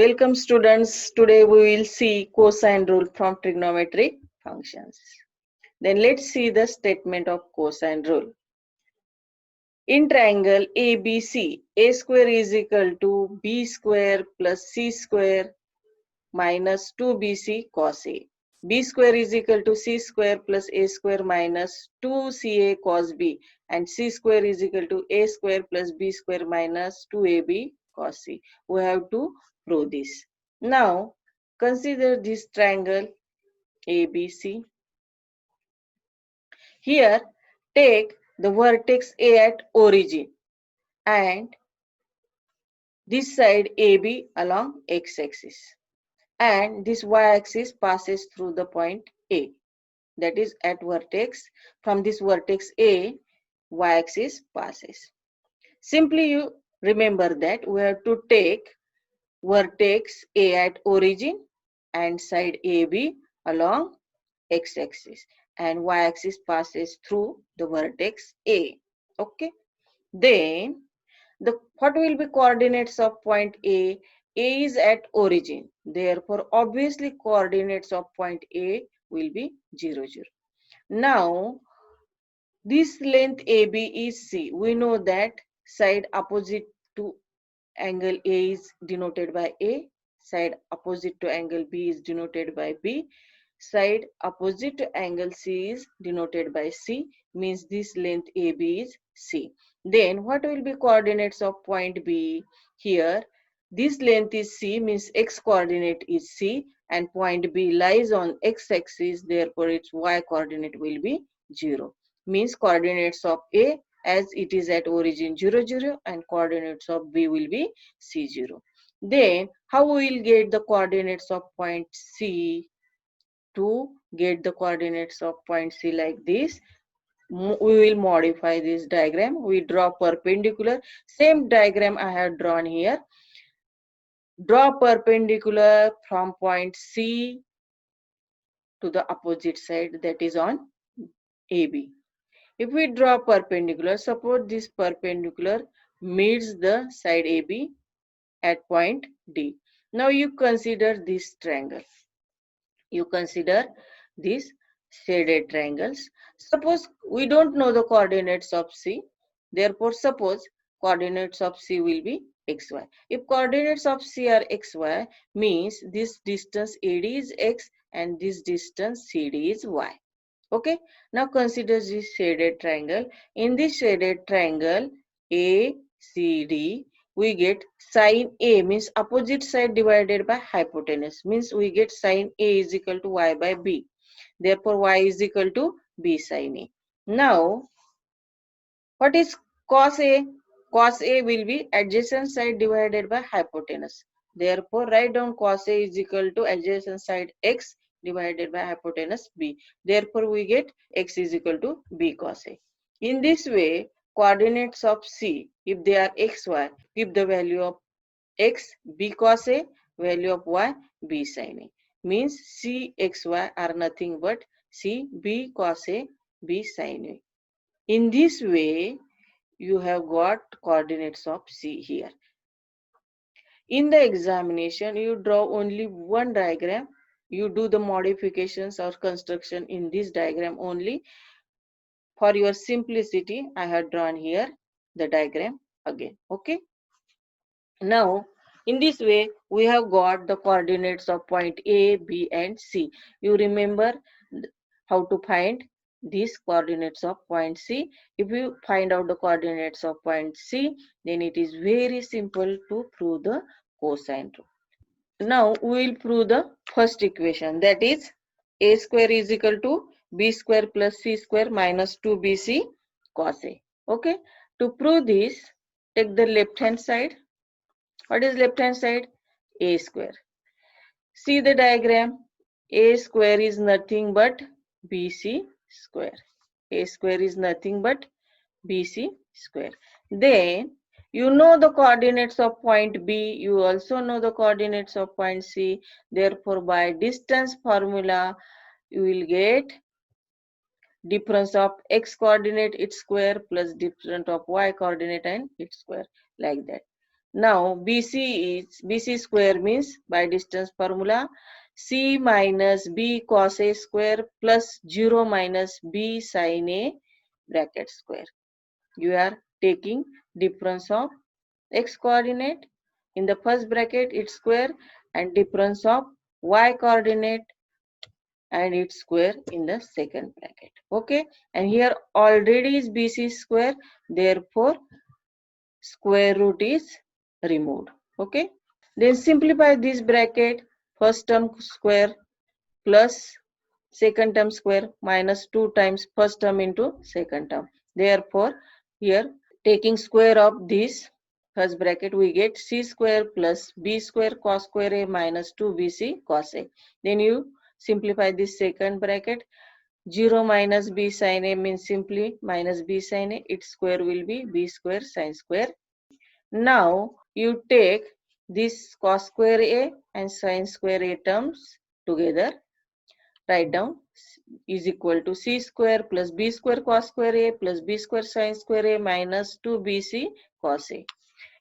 Welcome students. Today we will see cosine rule from trigonometric functions. Then let's see the statement of cosine rule. In triangle ABC, a square is equal to b square plus c square minus 2bc cos a. B square is equal to c square plus a square minus 2ca cos b, and c square is equal to a square plus b square minus 2ab cos c. We have to prove this. Now consider this triangle ABC. Here take the vertex A at origin and this side AB along x-axis, and this y-axis passes through the point A, that is at vertex. From this vertex A, y-axis passes. Simply you remember that we have to take vertex A at origin and side AB along x-axis, and y-axis passes through the vertex A. Okay. Then what will be coordinates of point A? A is at origin. Therefore, obviously coordinates of point A will be 0, 0. Now, this length AB is C. We know that side opposite to angle A is denoted by A. Side opposite to angle B is denoted by B. Side opposite to angle C is denoted by C, means this length AB is C. Then what will be coordinates of point B? Here this length is C, means x coordinate is C, and point B lies on x-axis, therefore its y coordinate will be 0. Means coordinates of A as it is at origin 0, 0, and coordinates of B will be C0. Then how we will get the coordinates of point C? To get the coordinates of point C like this, we will modify this diagram. We draw perpendicular. Same diagram I have drawn here. Draw perpendicular from point C to the opposite side, that is on AB. If we draw perpendicular, suppose this perpendicular meets the side AB at point D. Now you consider this triangle. You consider these shaded triangles. Suppose we don't know the coordinates of C. Therefore, suppose coordinates of C will be xy. If coordinates of C are xy, means this distance AD is x and this distance CD is y. Okay. Now consider this shaded triangle. In this shaded triangle ACD, we get sine A, means opposite side divided by hypotenuse, means we get sine A is equal to y by b. Therefore, y is equal to b sine A. Now, what is cos A? Cos A will be adjacent side divided by hypotenuse. Therefore, write down cos A is equal to adjacent side x divided by hypotenuse b. Therefore, we get x is equal to b cos A. In this way, coordinates of C, if they are xy, give the value of x b cos A, value of y b sin A. Means C xy are nothing but C b cos A, b sin A. In this way, you have got coordinates of C here. In the examination, you draw only one diagram. You do the modifications or construction in this diagram only. For your simplicity, I have drawn here the diagram again. Okay. Now, in this way, we have got the coordinates of point A, B, and C. You remember how to find these coordinates of point C. If you find out the coordinates of point C, then it is very simple to prove the cosine rule. Now, we will prove the first equation, that is A square is equal to B square plus C square minus 2BC cos A. Okay. To prove this, take the left hand side. What is left hand side? A square. See the diagram. A square is nothing but BC square. A square is nothing but BC square. Then you know the coordinates of point B. You also know the coordinates of point C. Therefore, by distance formula, you will get difference of x coordinate its square plus difference of y coordinate and its square, like that. Now BC square means by distance formula C minus B cos A square plus 0 minus B sin A bracket square. You are taking difference of x coordinate. In the first bracket its square and difference of y coordinate and its square in the second bracket. Okay, and here already is BC square, therefore square root is removed. Okay, then simplify this bracket, first term square plus second term square minus 2 times first term into second term. Therefore, here taking square of this first bracket we get c square plus b square cos square a minus 2bc cos a. Then you simplify this second bracket. 0 minus b sin a means simply minus b sin a. Its square will be b square sin square. Now you take this cos square a and sin square a terms together. Write down is equal to c square plus b square cos square a plus b square sin square a minus 2bc cos a.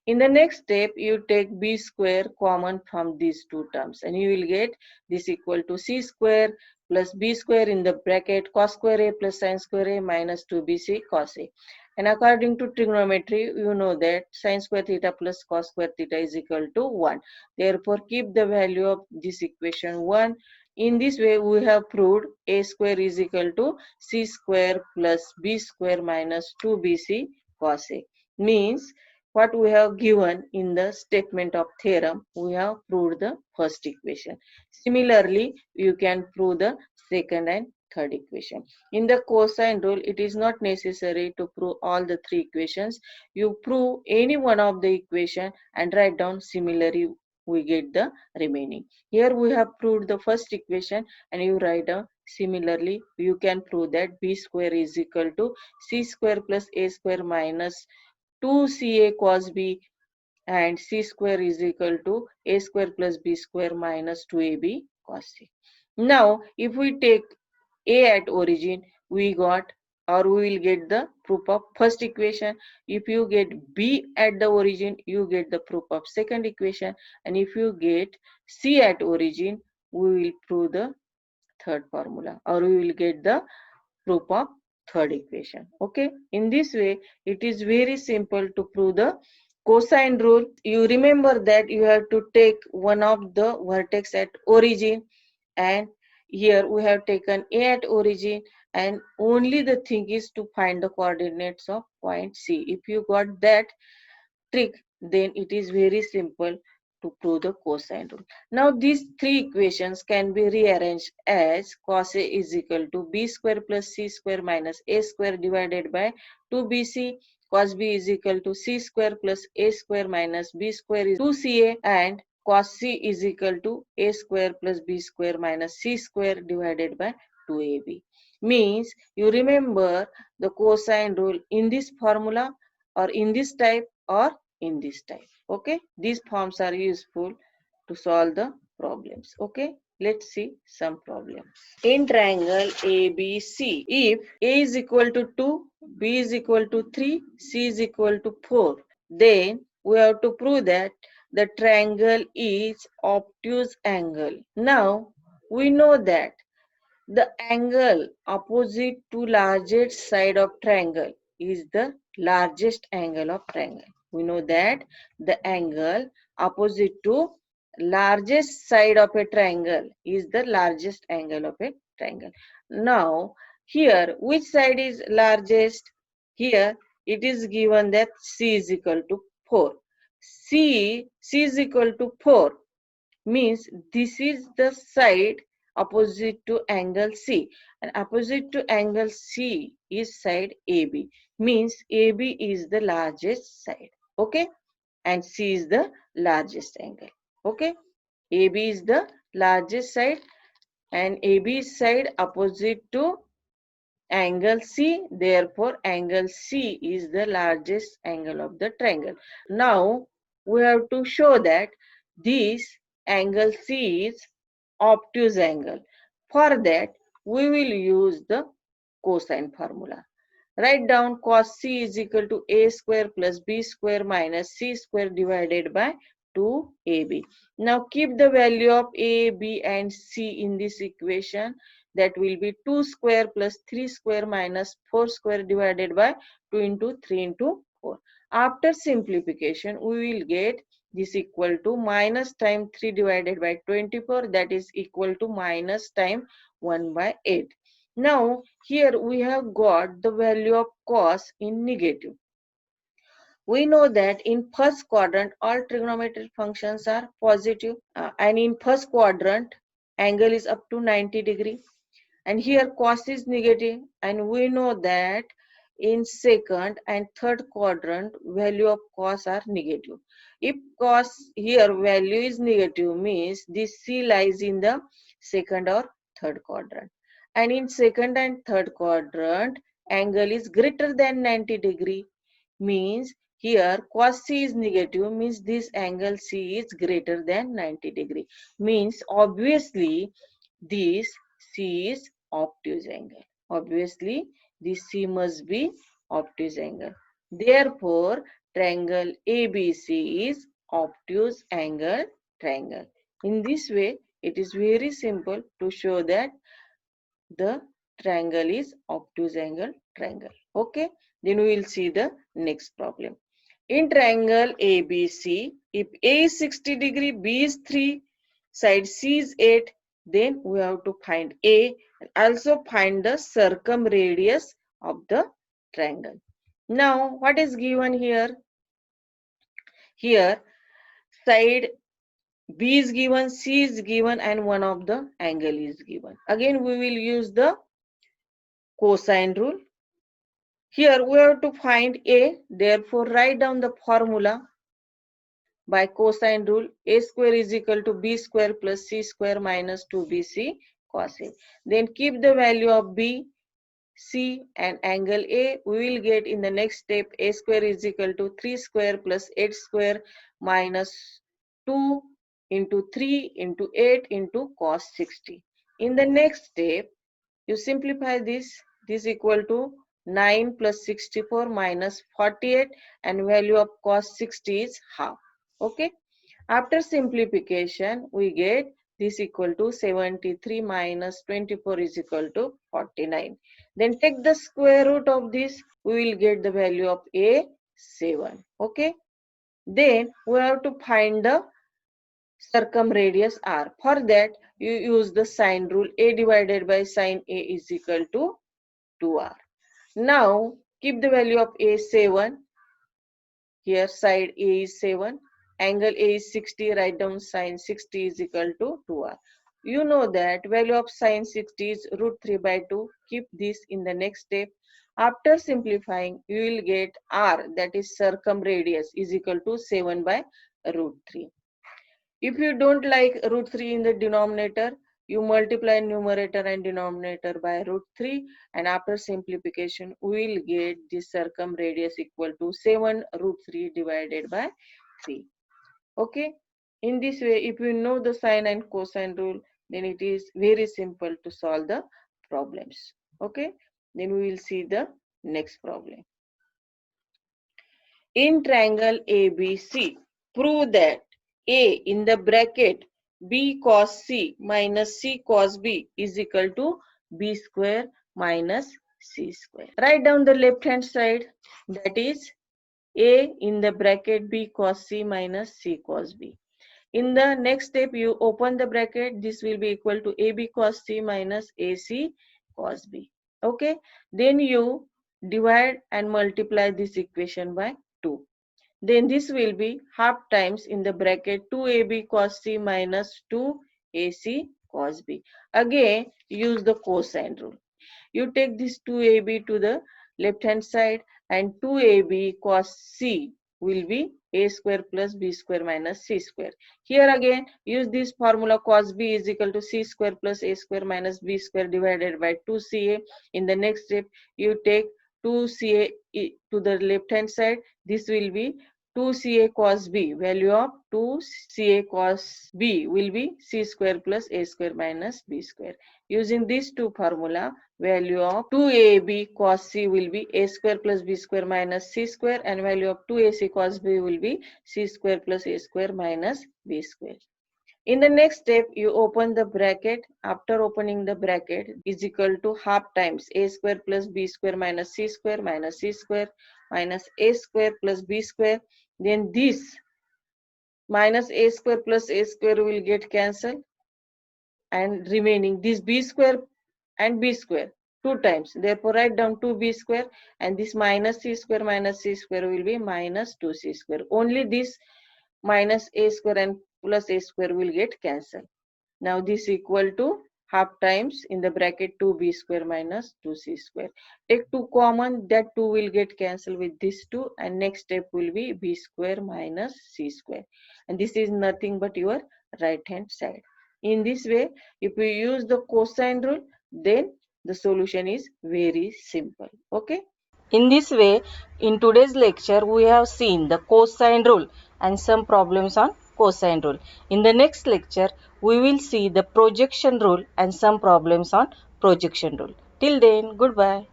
In the next step, you take b square common from these two terms and you will get this equal to c square plus b square in the bracket cos square a plus sin square a minus 2bc cos a. And according to trigonometry, you know that sin square theta plus cos square theta is equal to 1. Therefore, keep the value of this equation 1. In this way, we have proved a square is equal to c square plus b square minus 2bc cos a. Means what we have given in the statement of theorem, we have proved the first equation. Similarly, you can prove the second and third equation. In the cosine rule, it is not necessary to prove all the three equations. You prove any one of the equation and write down similarly we get the remaining. Here we have proved the first equation and you write down similarly you can prove that b square is equal to c square plus a square minus 2ca cos b and c square is equal to a square plus b square minus 2ab cos c. Now, if we take a at origin, we got or we will get the proof of first equation. If you get b at the origin, you get the proof of second equation. And if you get c at origin, we will prove the third formula or we will get the proof of third equation. Okay, in this way it is very simple to prove the cosine rule. You remember that you have to take one of the vertex at origin, and here we have taken a at origin, and only the thing is to find the coordinates of point C. If you got that trick, then it is very simple to prove the cosine rule. Now these three equations can be rearranged as cos A is equal to b square plus c square minus a square divided by 2bc, cos b is equal to c square plus a square minus b square is 2ca, and cos c is equal to a square plus b square minus c square divided by 2ab. Means you remember the cosine rule in this formula or in this type or in this type. Okay, these forms are useful to solve the problems. Okay, let's see some problems. In triangle ABC, if A is equal to 2, B is equal to 3, C is equal to 4, then we have to prove that the triangle is obtuse angle. Now we know that the angle opposite to largest side of triangle is the largest angle of triangle. We know that the angle opposite to largest side of a triangle is the largest angle of a triangle. Now, here, which side is largest? Here, it is given that C is equal to 4. C is equal to 4 means this is the side opposite to angle C, and opposite to angle C is side AB, means AB is the largest side. Okay, and C is the largest angle. Okay, AB is the largest side and AB side opposite to angle C, therefore angle C is the largest angle of the triangle. Now we have to show that this angle C is obtuse angle. For that we will use the cosine formula. Write down cos C is equal to A square plus B square minus C square divided by 2AB. Now keep the value of A, B and C in this equation. That will be 2 square plus 3 square minus 4 square divided by 2 into 3 into 4. After simplification, we will get this equal to minus time 3 divided by 24, that is equal to minus time 1 by 8. Now here we have got the value of cos in negative. We know that in first quadrant all trigonometric functions are positive, and in first quadrant angle is up to 90 degree, and here cos is negative, and we know that in second and third quadrant value of cos are negative. If cos here value is negative, means this C lies in the second or third quadrant, and in second and third quadrant angle is greater than 90 degree, means here cos C is negative, means this angle C is greater than 90 degree, means obviously this C is obtuse angle. Obviously, this C must be obtuse angle. Therefore, triangle ABC is obtuse angle triangle. In this way, it is very simple to show that the triangle is obtuse angle triangle. Okay, then we will see the next problem. In triangle ABC, if A is 60 degree, B is 3, side C is 8, then we have to find A and also find the circumradius of the triangle. Now, what is given here? Here, side B is given, C is given, and one of the angle is given. Again, we will use the cosine rule. Here, we have to find A, therefore, write down the formula. By cosine rule, A square is equal to B square plus C square minus 2BC cos A. Then keep the value of B, C and angle A. We will get in the next step A square is equal to 3 square plus 8 square minus 2 into 3 into 8 into cos 60. In the next step, you simplify this. This equal to 9 plus 64 minus 48, and value of cos 60 is half. Okay. After simplification, we get this equal to 73 minus 24 is equal to 49. Then take the square root of this, we will get the value of A 7. Okay. Then we have to find the circumradius R. For that, you use the sine rule. A divided by sine A is equal to 2R. Now, keep the value of A 7. Here side A is 7. Angle A is 60. Write down sine 60 is equal to 2R. You know that value of sine 60 is root 3 by 2. Keep this in the next step. After simplifying, you will get R, that is circumradius, is equal to 7 by root 3. If you don't like root 3 in the denominator, you multiply numerator and denominator by root 3, and after simplification, we will get this circumradius equal to 7 root 3 divided by 3. Okay. In this way, if you know the sine and cosine rule, then it is very simple to solve the problems. Okay. Then we will see the next problem. In triangle ABC, prove that A in the bracket B cos C minus C cos B is equal to B square minus C square. Write down the left hand side, that is A in the bracket B cos C minus C cos B. In the next step, you open the bracket, this will be equal to AB cos C minus AC cos B. Okay, then you divide and multiply this equation by 2. Then this will be half times in the bracket 2AB cos C minus 2AC cos B. Again, use the cosine rule. You take this 2AB to the left hand side, and 2AB cos C will be A square plus B square minus C square. Here again, use this formula cos B is equal to C square plus A square minus B square divided by 2CA. In the next step, you take 2CA to the left hand side. This will be 2ca cos b. Value of 2ca cos b will be c square plus a square minus b square. Using these two formula, value of 2ab cos c will be a square plus b square minus c square, and value of 2ac cos b will be c square plus a square minus b square. In the next step, you open the bracket. After opening the bracket, is equal to half times a square plus b square minus c square minus a square plus b square. Then this minus a square plus a square will get cancelled, and remaining this b square and b square two times. Therefore, write down 2b square, and this minus c square will be minus 2c square. Only this minus a square and plus a square will get cancelled. Now this equal to half times in the bracket 2b square minus 2c square. Take 2 common, that 2 will get cancelled with this 2, and next step will be b square minus c square. And this is nothing but your right hand side. In this way, if you use the cosine rule, then the solution is very simple. Okay. In this way, in today's lecture, we have seen the cosine rule and some problems on cosine rule. In the next lecture, we will see the projection rule and some problems on projection rule. Till then, goodbye.